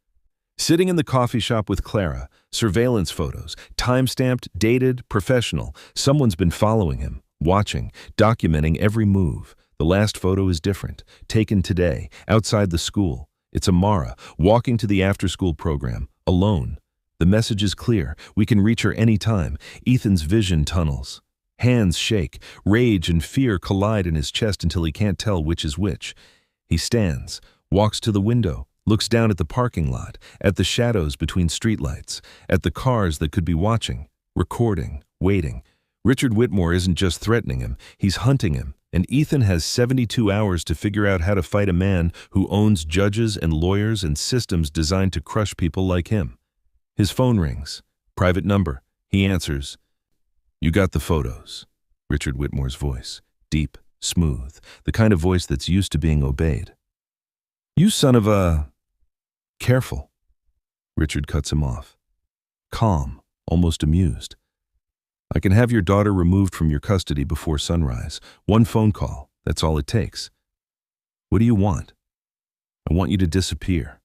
Sitting in the coffee shop with Clara, surveillance photos, time-stamped, dated, professional. Someone's been following him, watching, documenting every move. The last photo is different, taken today, outside the school. It's Amara, walking to the after-school program, alone. The message is clear. We can reach her anytime. Ethan's vision tunnels. Hands shake. Rage and fear collide in his chest until he can't tell which is which. He stands, walks to the window, looks down at the parking lot, at the shadows between streetlights, at the cars that could be watching, recording, waiting. Richard Whitmore isn't just threatening him, he's hunting him, and Ethan has 72 hours to figure out how to fight a man who owns judges and lawyers and systems designed to crush people like him. His phone rings. Private number. He answers. You got the photos. Richard Whitmore's voice. Deep, smooth, the kind of voice that's used to being obeyed. You son of a... Careful. Richard cuts him off. Calm, almost amused. I can have your daughter removed from your custody before sunrise. One phone call, that's all it takes. What do you want? I want you to disappear.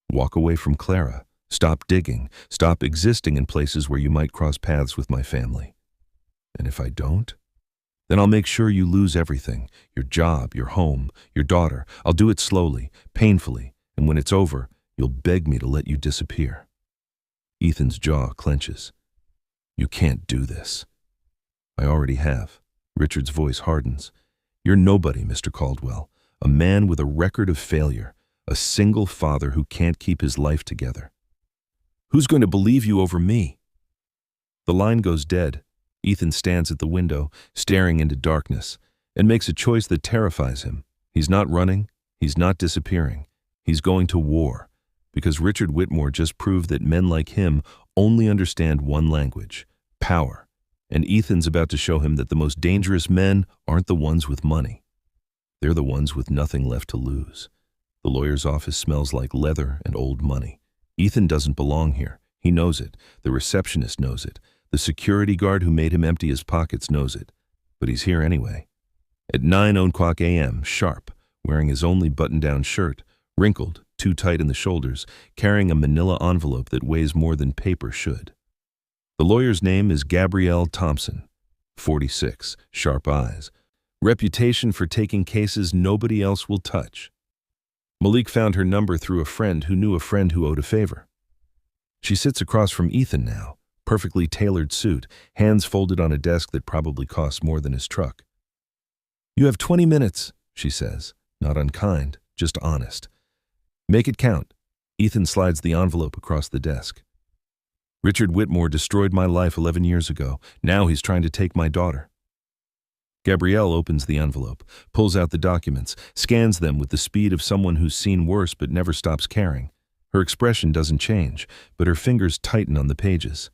Walk away from Clara. Stop digging. Stop existing in places where you might cross paths with my family. And if I don't? Then I'll make sure you lose everything. Your job, your home, your daughter. I'll do it slowly, painfully, and when it's over, you'll beg me to let you disappear. Ethan's jaw clenches. You can't do this. I already have. Richard's voice hardens. You're nobody, Mr. Caldwell. A man with a record of failure. A single father who can't keep his life together. Who's going to believe you over me? The line goes dead. Ethan stands at the window, staring into darkness, and makes a choice that terrifies him. He's not running. He's not disappearing. He's going to war. Because Richard Whitmore just proved that men like him only understand one language: power. And Ethan's about to show him that the most dangerous men aren't the ones with money. They're the ones with nothing left to lose. The lawyer's office smells like leather and old money. Ethan doesn't belong here. He knows it. The receptionist knows it. The security guard who made him empty his pockets knows it. But he's here anyway. At 9:00 a.m., sharp, wearing his only button-down shirt, wrinkled, too tight in the shoulders, carrying a manila envelope that weighs more than paper should. The lawyer's name is Gabrielle Thompson, 46, sharp eyes. Reputation for taking cases nobody else will touch. Malik found her number through a friend who knew a friend who owed a favor. She sits across from Ethan now, perfectly tailored suit, hands folded on a desk that probably costs more than his truck. You have 20 minutes, she says, not unkind, just honest. Make it count. Ethan slides the envelope across the desk. Richard Whitmore destroyed my life 11 years ago. Now he's trying to take my daughter. Gabrielle opens the envelope, pulls out the documents, scans them with the speed of someone who's seen worse but never stops caring. Her expression doesn't change, but her fingers tighten on the pages.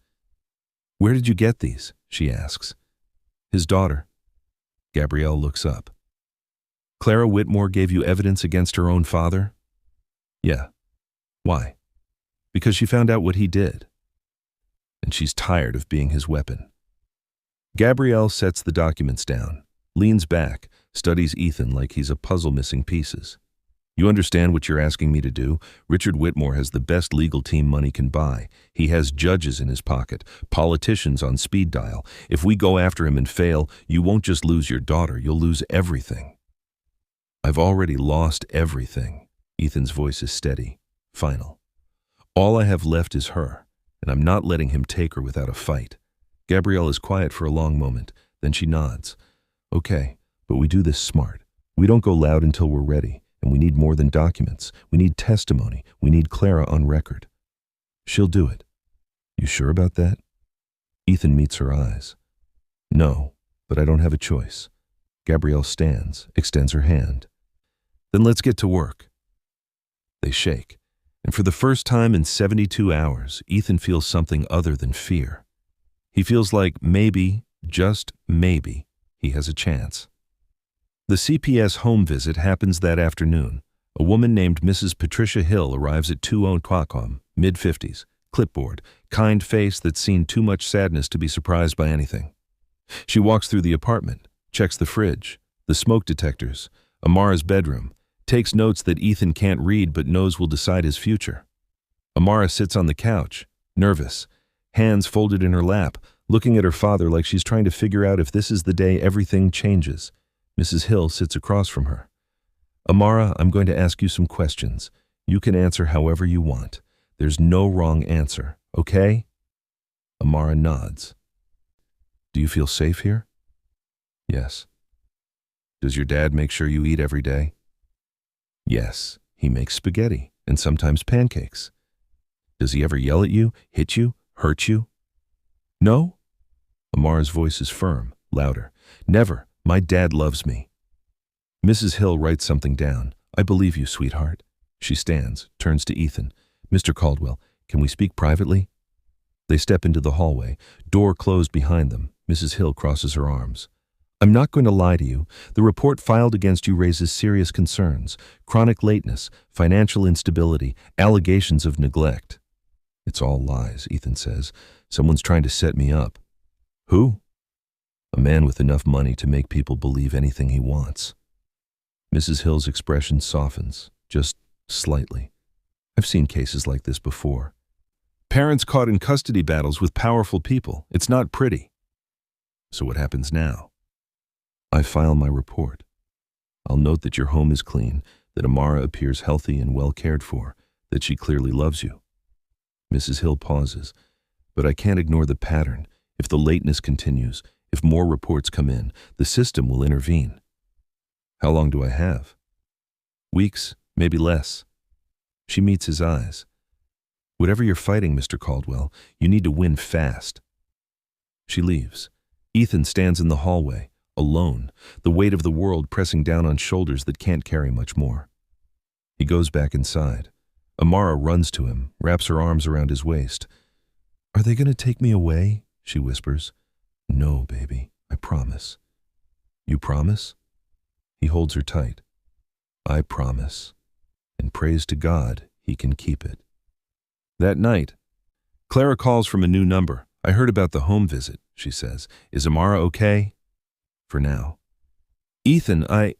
Where did you get these? She asks. His daughter. Gabrielle looks up. Clara Whitmore gave you evidence against her own father? Yeah. Why? Because she found out what he did. And she's tired of being his weapon. Gabrielle sets the documents down, leans back, studies Ethan like he's a puzzle missing pieces. You understand what you're asking me to do? Richard Whitmore has the best legal team money can buy. He has judges in his pocket, politicians on speed dial. If we go after him and fail, you won't just lose your daughter, you'll lose everything. I've already lost everything. Ethan's voice is steady, final. All I have left is her, and I'm not letting him take her without a fight. Gabrielle is quiet for a long moment, then she nods. Okay, but we do this smart. We don't go loud until we're ready, and we need more than documents. We need testimony. We need Clara on record. She'll do it. You sure about that? Ethan meets her eyes. No, but I don't have a choice. Gabrielle stands, extends her hand. Then let's get to work. They shake, and for the first time in 72 hours, Ethan feels something other than fear. He feels like maybe, just maybe, he has a chance. The CPS home visit happens that afternoon. A woman named Mrs. Patricia Hill arrives at 2:00, mid-50s, clipboard, kind face that's seen too much sadness to be surprised by anything. She walks through the apartment, checks the fridge, the smoke detectors, Amara's bedroom, takes notes that Ethan can't read but knows will decide his future. Amara sits on the couch, nervous, hands folded in her lap, looking at her father like she's trying to figure out if this is the day everything changes. Mrs. Hill sits across from her. Amara, I'm going to ask you some questions. You can answer however you want. There's no wrong answer, okay? Amara nods. Do you feel safe here? Yes. Does your dad make sure you eat every day? Yes, he makes spaghetti and sometimes pancakes. Does he ever yell at you, hit you, hurt you? No? Amara's voice is firm, louder. Never. My dad loves me. Mrs. Hill writes something down. I believe you, sweetheart. She stands, turns to Ethan. Mr. Caldwell, can we speak privately? They step into the hallway, door closed behind them. Mrs. Hill crosses her arms. I'm not going to lie to you. The report filed against you raises serious concerns. Chronic lateness, financial instability, allegations of neglect. It's all lies, Ethan says. Someone's trying to set me up. Who? A man with enough money to make people believe anything he wants. Mrs. Hill's expression softens, just slightly. I've seen cases like this before. Parents caught in custody battles with powerful people. It's not pretty. So what happens now? I file my report. I'll note that your home is clean, that Amara appears healthy and well cared for, that she clearly loves you. Mrs. Hill pauses. But I can't ignore the pattern. If the lateness continues, If more reports come in, the system will intervene. How long do I have? Weeks, maybe less. She meets his eyes. Whatever you're fighting, Mr. Caldwell, you need to win fast. She leaves. Ethan stands in the hallway, alone, the weight of the world pressing down on shoulders that can't carry much more. He goes back inside. Amara runs to him, wraps her arms around his waist. "Are they going to take me away?" she whispers. "No, baby, I promise." "You promise?" He holds her tight. "I promise. And praise to God he can keep it." That night, Clara calls from a new number. "I heard about the home visit," she says. "Is Amara okay?" "For now." "Ethan, I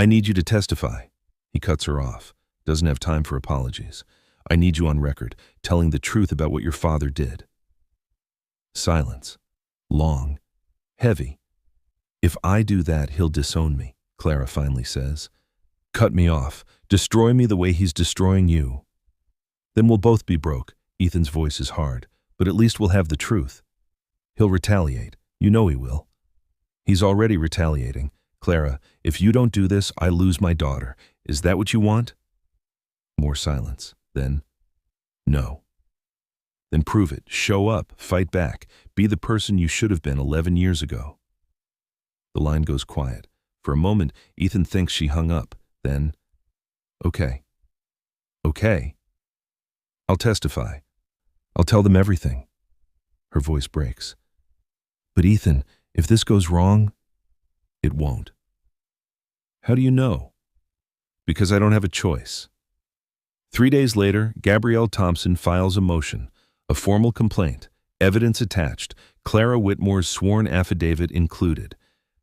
need you to testify." He cuts her off. Doesn't have time for apologies. "I need you on record, telling the truth about what your father did." Silence. Long. Heavy. "If I do that, he'll disown me," Clara finally says. "Cut me off. Destroy me the way he's destroying you." "Then we'll both be broke." Ethan's voice is hard. "But at least we'll have the truth." "He'll retaliate. You know he will." "He's already retaliating. Clara, if you don't do this, I lose my daughter. Is that what you want?" More silence. Then, "No." "Then prove it. Show up. Fight back. Be the person you should have been 11 years ago." The line goes quiet. For a moment, Ethan thinks she hung up. Then, "Okay. Okay. I'll testify. I'll tell them everything." Her voice breaks. "But Ethan, if this goes wrong..." "It won't." "How do you know?" "Because I don't have a choice." 3 days later, Gabrielle Thompson files a motion, a formal complaint, evidence attached, Clara Whitmore's sworn affidavit included.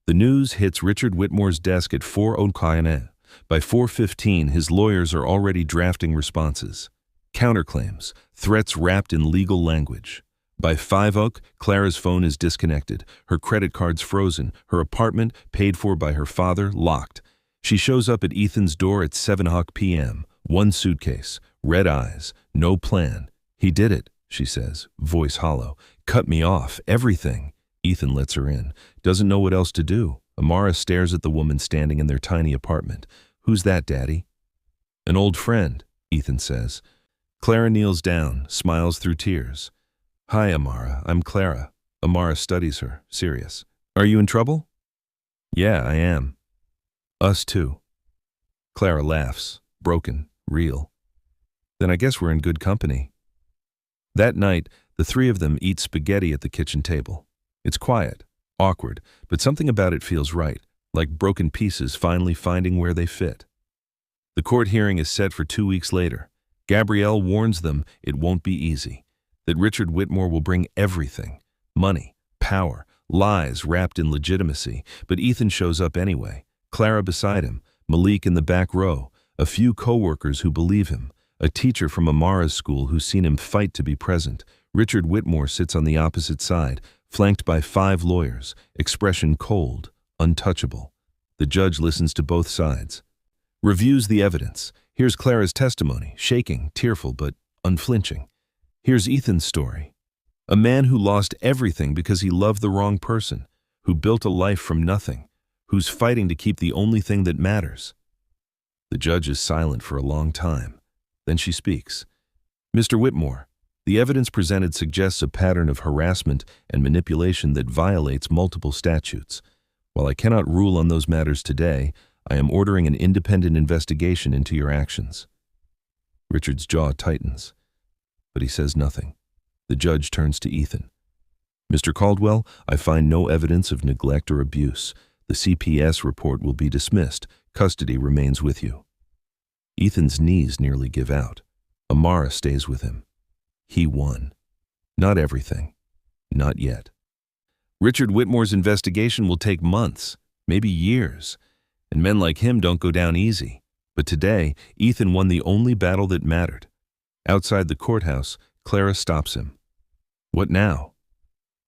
The news hits Richard Whitmore's desk at 4:00 By 4:15, his lawyers are already drafting responses. Counterclaims, threats wrapped in legal language. By 5:00, Clara's phone is disconnected, her credit cards frozen, her apartment, paid for by her father, locked. She shows up at Ethan's door at 7:00 p.m., one suitcase, red eyes, no plan. "He did it," she says, voice hollow. "Cut me off, everything." Ethan lets her in. Doesn't know what else to do. Amara stares at the woman standing in their tiny apartment. "Who's that, Daddy?" "An old friend," Ethan says. Clara kneels down, smiles through tears. "Hi, Amara. I'm Clara." Amara studies her, serious. "Are you in trouble?" "Yeah, I am." "Us too." Clara laughs, broken, real. "Then I guess we're in good company." That night, the three of them eat spaghetti at the kitchen table. It's quiet, awkward, but something about it feels right, like broken pieces finally finding where they fit. The court hearing is set for 2 weeks later. Gabrielle warns them it won't be easy, that Richard Whitmore will bring everything, money, power, lies wrapped in legitimacy, but Ethan shows up anyway. Clara beside him, Malik in the back row, a few co-workers who believe him, a teacher from Amara's school who's seen him fight to be present. Richard Whitmore sits on the opposite side, flanked by 5 lawyers, expression cold, untouchable. The judge listens to both sides. Reviews the evidence. Here's Clara's testimony, shaking, tearful, but unflinching. Here's Ethan's story. A man who lost everything because he loved the wrong person, who built a life from nothing, who's fighting to keep the only thing that matters. The judge is silent for a long time. Then she speaks. "Mr. Whitmore, the evidence presented suggests a pattern of harassment and manipulation that violates multiple statutes. While I cannot rule on those matters today, I am ordering an independent investigation into your actions." Richard's jaw tightens, but he says nothing. The judge turns to Ethan. "Mr. Caldwell, I find no evidence of neglect or abuse. The CPS report will be dismissed. Custody remains with you." Ethan's knees nearly give out. Amara stays with him. He won. Not everything. Not yet. Richard Whitmore's investigation will take months, maybe years, and men like him don't go down easy. But today, Ethan won the only battle that mattered. Outside the courthouse, Clara stops him. "What now?"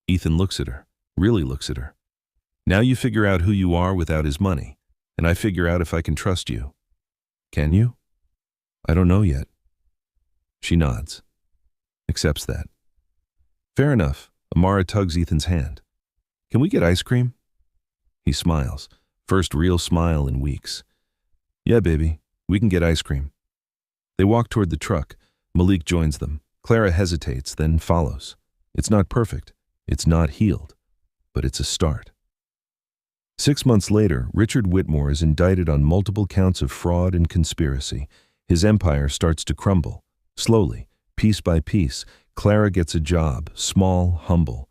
Ethan looks at her, really looks at her. "Now you figure out who you are without his money, and I figure out if I can trust you." "Can you?" "I don't know yet." She nods, accepts that. "Fair enough." Amara tugs Ethan's hand. Can we get ice cream? He smiles. First real smile in weeks. Yeah, baby, we can get ice cream. They walk toward the truck. Malik joins them. Clara hesitates, then follows. It's not perfect. It's not healed. But it's a start. 6 months later, Richard Whitmore is indicted on multiple counts of fraud and conspiracy. His empire starts to crumble. Slowly, piece by piece, Clara gets a job, small, humble.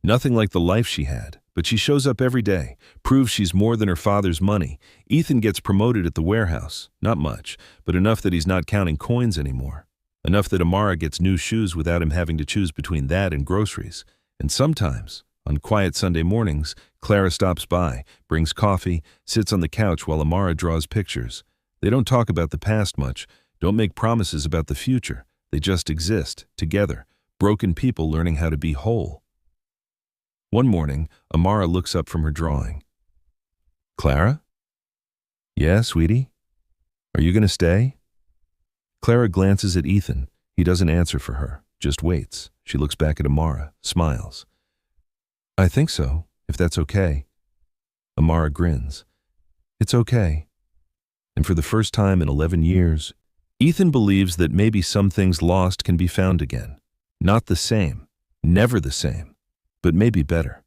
Nothing like the life she had, but she shows up every day, proves she's more than her father's money. Ethan gets promoted at the warehouse. Not much, but enough that he's not counting coins anymore. Enough that Amara gets new shoes without him having to choose between that and groceries. And sometimes, on quiet Sunday mornings, Clara stops by, brings coffee, sits on the couch while Amara draws pictures. They don't talk about the past much, don't make promises about the future. They just exist, together, broken people learning how to be whole. One morning, Amara looks up from her drawing. Clara? Yeah, sweetie? Are you going to stay? Clara glances at Ethan. He doesn't answer for her, just waits. She looks back at Amara, smiles. I think so, if that's okay. Amara grins. It's okay. And for the first time in 11 years, Ethan believes that maybe some things lost can be found again. Not the same, never the same. But maybe better,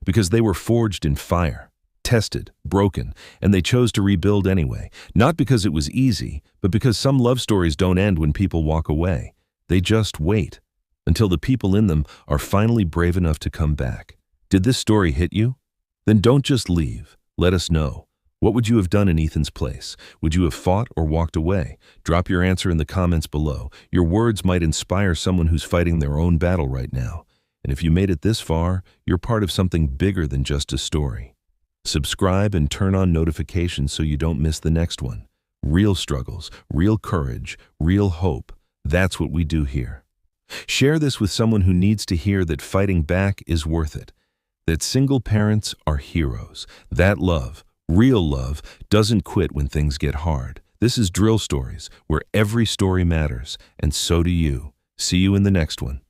because they were forged in fire, tested, broken, and they chose to rebuild anyway, not because it was easy, but because some love stories don't end when people walk away. They just wait, until the people in them are finally brave enough to come back. Did this story hit you? Then don't just leave. Let us know. What would you have done in Ethan's place? Would you have fought or walked away? Drop your answer in the comments below. Your words might inspire someone who's fighting their own battle right now. And if you made it this far, you're part of something bigger than just a story. Subscribe and turn on notifications so you don't miss the next one. Real struggles, real courage, real hope. That's what we do here. Share this with someone who needs to hear that fighting back is worth it. That single parents are heroes. That love, real love, doesn't quit when things get hard. This is Drill Stories, where every story matters, and so do you. See you in the next one.